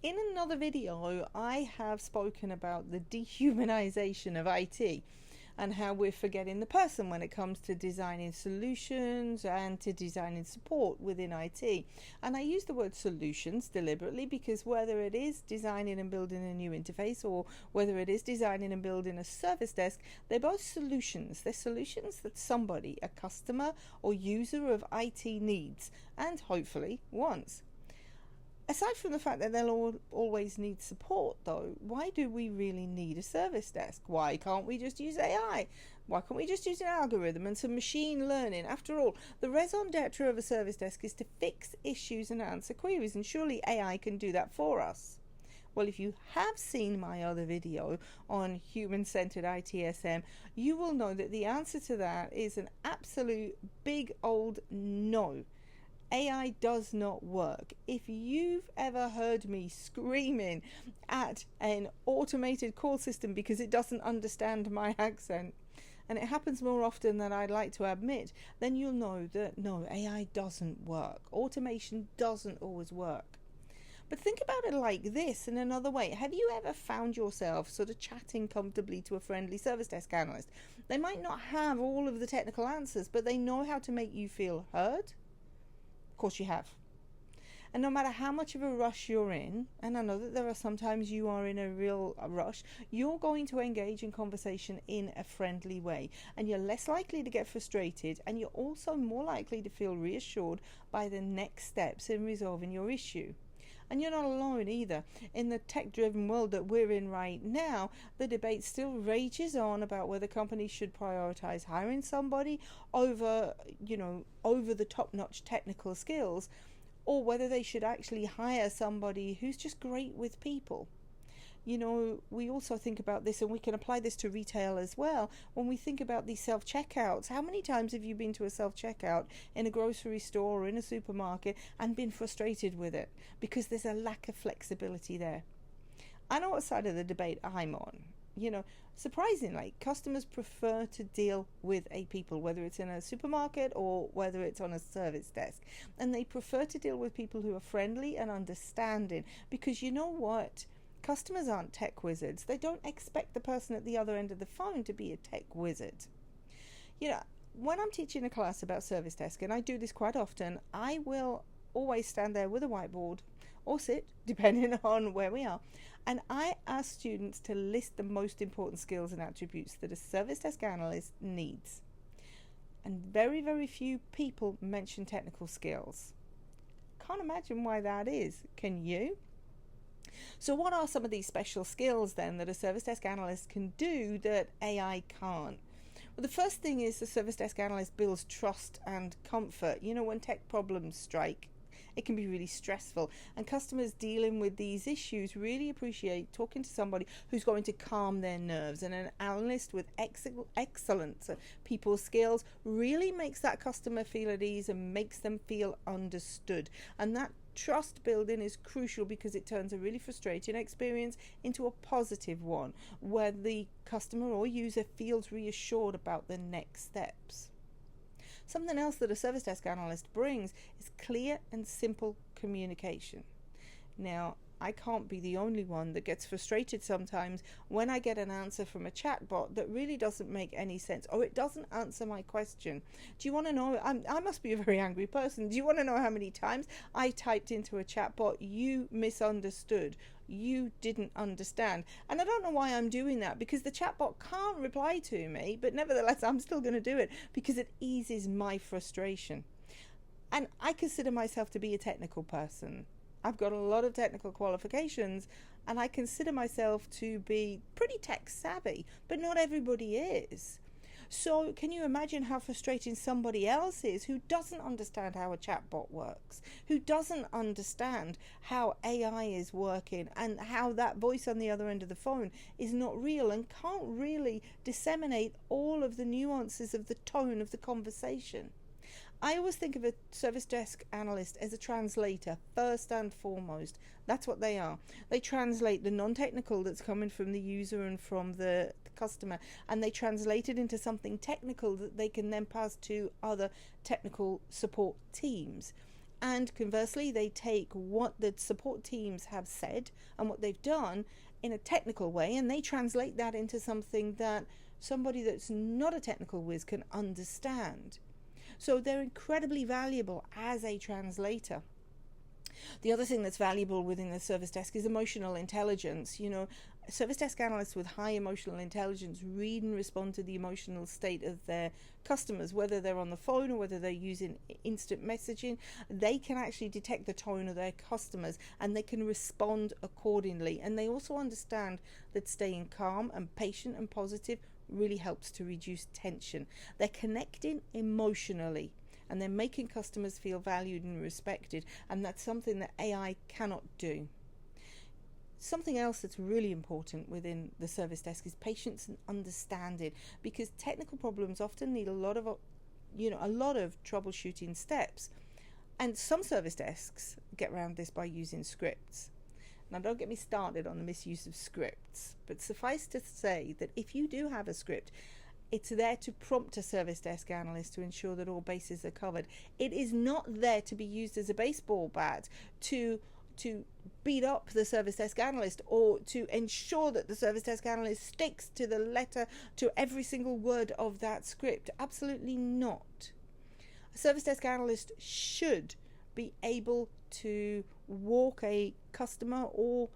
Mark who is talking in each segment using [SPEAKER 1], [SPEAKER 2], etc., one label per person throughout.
[SPEAKER 1] In another video, I have spoken about the dehumanization of IT and how we're forgetting the person when it comes to designing solutions and to designing support within IT. And I use the word solutions deliberately because whether it is designing and building a new interface or whether it is designing and building a service desk, they're both solutions. They're solutions that somebody, a customer or user of IT, needs and hopefully wants. Aside from the fact that they'll always need support, though, why do we really need a service desk? Why can't we just use AI? Why can't we just use an algorithm and some machine learning? After all, the raison d'etre of a service desk is to fix issues and answer queries, and surely AI can do that for us. Well, if you have seen my other video on human-centered ITSM, you will know that the answer to that is an absolute big old no. AI does not work. If you've ever heard me screaming at an automated call system because it doesn't understand my accent, and it happens more often than I'd like to admit, then you'll know that no, AI doesn't work. Automation doesn't always work. But think about it like this in another way. Have you ever found yourself sort of chatting comfortably to a friendly service desk analyst? They might not have all of the technical answers, but they know how to make you feel heard. Of course you have. And no matter how much of a rush you're in, and I know that there are sometimes you are in a real rush, you're going to engage in conversation in a friendly way. And you're less likely to get frustrated, and you're also more likely to feel reassured by the next steps in resolving your issue. And you're not alone either. In the tech-driven world that we're in right now, the debate still rages on about whether companies should prioritize hiring somebody over the top-notch technical skills, or whether they should actually hire somebody who's just great with people. We also think about this, and we can apply this to retail as well. When we think about these self-checkouts, how many times have you been to a self-checkout in a grocery store or in a supermarket and been frustrated with it because there's a lack of flexibility there? I know what side of the debate I'm on. Surprisingly, customers prefer to deal with a people, whether it's in a supermarket or whether it's on a service desk. And they prefer to deal with people who are friendly and understanding, because you know what? Customers aren't tech wizards. They don't expect the person at the other end of the phone to be a tech wizard. When I'm teaching a class about service desk, and I do this quite often, I will always stand there with a whiteboard or sit, depending on where we are, and I ask students to list the most important skills and attributes that a service desk analyst needs. And very, very few people mention technical skills. Can't imagine why that is. Can you? So what are some of these special skills then that a service desk analyst can do that AI can't? Well, the first thing is the service desk analyst builds trust and comfort. When tech problems strike, it can be really stressful, and customers dealing with these issues really appreciate talking to somebody who's going to calm their nerves, and an analyst with excellent people skills really makes that customer feel at ease and makes them feel understood. And that trust building is crucial because it turns a really frustrating experience into a positive one where the customer or user feels reassured about the next steps. Something else that a service desk analyst brings is clear and simple communication. Now, I can't be the only one that gets frustrated sometimes when I get an answer from a chatbot that really doesn't make any sense, or it doesn't answer my question. Do you want to know? I must be a very angry person. Do you want to know how many times I typed into a chatbot, "You misunderstood, you didn't understand"? And I don't know why I'm doing that, because the chatbot can't reply to me, but nevertheless I'm still going to do it because it eases my frustration. And I consider myself to be a technical person. I've got a lot of technical qualifications, and I consider myself to be pretty tech savvy, but not everybody is. So can you imagine how frustrating somebody else is who doesn't understand how a chatbot works, who doesn't understand how AI is working, and how that voice on the other end of the phone is not real and can't really disseminate all of the nuances of the tone of the conversation? I always think of a service desk analyst as a translator, first and foremost. That's what they are. They translate the non-technical that's coming from the user and from the customer, and they translate it into something technical that they can then pass to other technical support teams. And conversely, they take what the support teams have said and what they've done in a technical way, and they translate that into something that somebody that's not a technical whiz can understand. So they're incredibly valuable as a translator. The other thing that's valuable within the service desk is emotional intelligence. Service desk analysts with high emotional intelligence read and respond to the emotional state of their customers, whether they're on the phone or whether they're using instant messaging. They can actually detect the tone of their customers and they can respond accordingly. And they also understand that staying calm and patient and positive really helps to reduce tension. They're connecting emotionally and they're making customers feel valued and respected, and that's something that AI cannot do. Something else that's really important within the service desk is patience and understanding, because technical problems often need a lot of troubleshooting steps, and some service desks get around this by using scripts. Now, don't get me started on the misuse of scripts, but suffice to say that if you do have a script, it's there to prompt a service desk analyst to ensure that all bases are covered. It is not there to be used as a baseball bat to beat up the service desk analyst or to ensure that the service desk analyst sticks to the letter, to every single word of that script. Absolutely not. A service desk analyst should be able to walk a customer or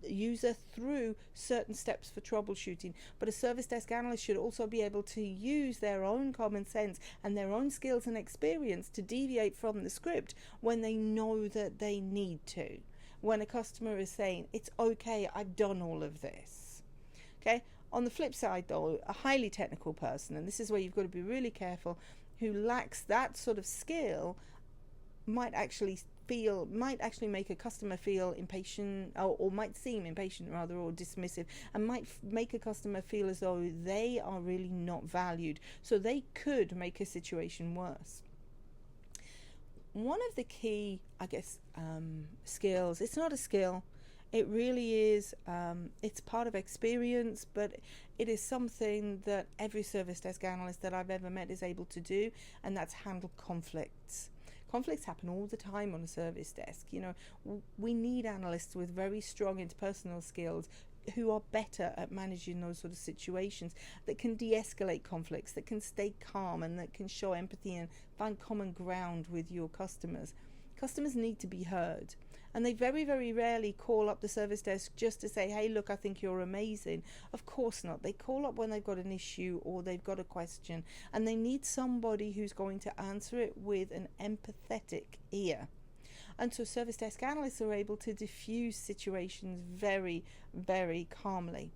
[SPEAKER 1] user through certain steps for troubleshooting, but a service desk analyst should also be able to use their own common sense and their own skills and experience to deviate from the script when they know that they need to. When a customer is saying, it's okay, I've done all of this. Okay. On the flip side though, a highly technical person, and this is where you've got to be really careful, who lacks that sort of skill might actually make a customer feel impatient, or might seem impatient rather, or dismissive, and might make a customer feel as though they are really not valued. So they could make a situation worse. One of the key, skills, it's not a skill, it really is, it's part of experience, but it is something that every service desk analyst that I've ever met is able to do, and that's handle conflicts. Conflicts happen all the time on a service desk. We need analysts with very strong interpersonal skills who are better at managing those sort of situations, that can de-escalate conflicts, that can stay calm, and that can show empathy and find common ground with your customers. Customers need to be heard, and they very, very rarely call up the service desk just to say, hey, look, I think you're amazing. Of course not. They call up when they've got an issue or they've got a question, and they need somebody who's going to answer it with an empathetic ear. And so service desk analysts are able to diffuse situations very, very calmly.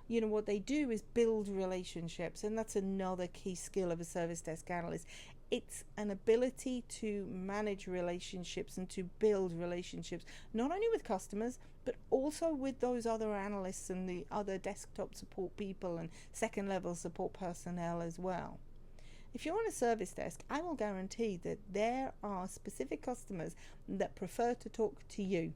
[SPEAKER 1] What they do is build relationships, and that's another key skill of a service desk analyst. It's an ability to manage relationships and to build relationships, not only with customers, but also with those other analysts and the other desktop support people and second level support personnel as well. If you're on a service desk, I will guarantee that there are specific customers that prefer to talk to you.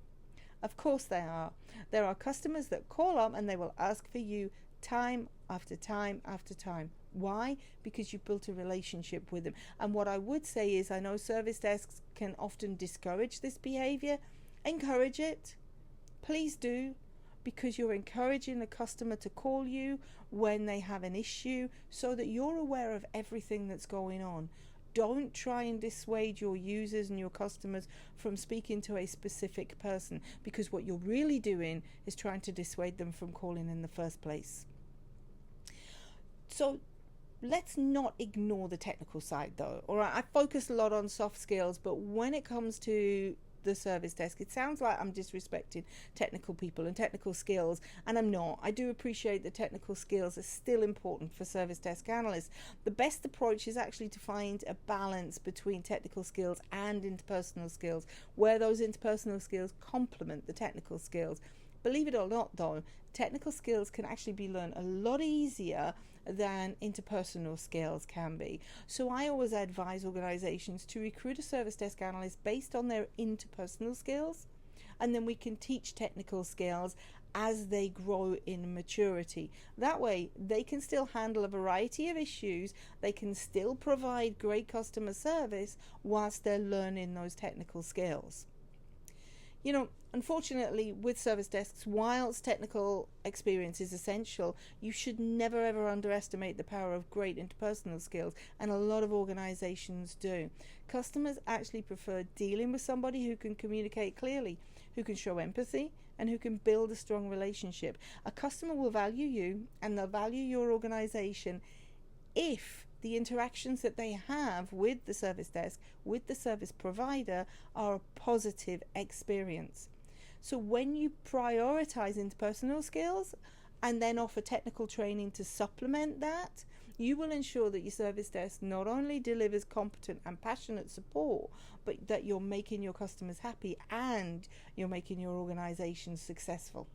[SPEAKER 1] Of course there are. There are customers that call up and they will ask for you time after time after time. Why? Because you've built a relationship with them. And what I would say is, I know service desks can often discourage this behavior. Encourage it. Please do, because you're encouraging the customer to call you when they have an issue so that you're aware of everything that's going on. Don't try and dissuade your users and your customers from speaking to a specific person, because what you're really doing is trying to dissuade them from calling in the first place. So let's not ignore the technical side though. All right, I focus a lot on soft skills, but when it comes to the service desk, it sounds like I'm disrespecting technical people and technical skills, and I'm not. I do appreciate that technical skills are still important for service desk analysts. The best approach is actually to find a balance between technical skills and interpersonal skills, where those interpersonal skills complement the technical skills. Believe it or not though, technical skills can actually be learned a lot easier than interpersonal skills can be. So I always advise organizations to recruit a service desk analyst based on their interpersonal skills, and then we can teach technical skills as they grow in maturity. That way, they can still handle a variety of issues, they can still provide great customer service whilst they're learning those technical skills. You know, unfortunately, with service desks, whilst technical experience is essential, you should never ever underestimate the power of great interpersonal skills, and a lot of organizations do. Customers actually prefer dealing with somebody who can communicate clearly, who can show empathy, and who can build a strong relationship. A customer will value you and they'll value your organization if the interactions that they have with the service desk, with the service provider, are a positive experience. So when you prioritize interpersonal skills and then offer technical training to supplement that, you will ensure that your service desk not only delivers competent and passionate support, but that you're making your customers happy and you're making your organization successful.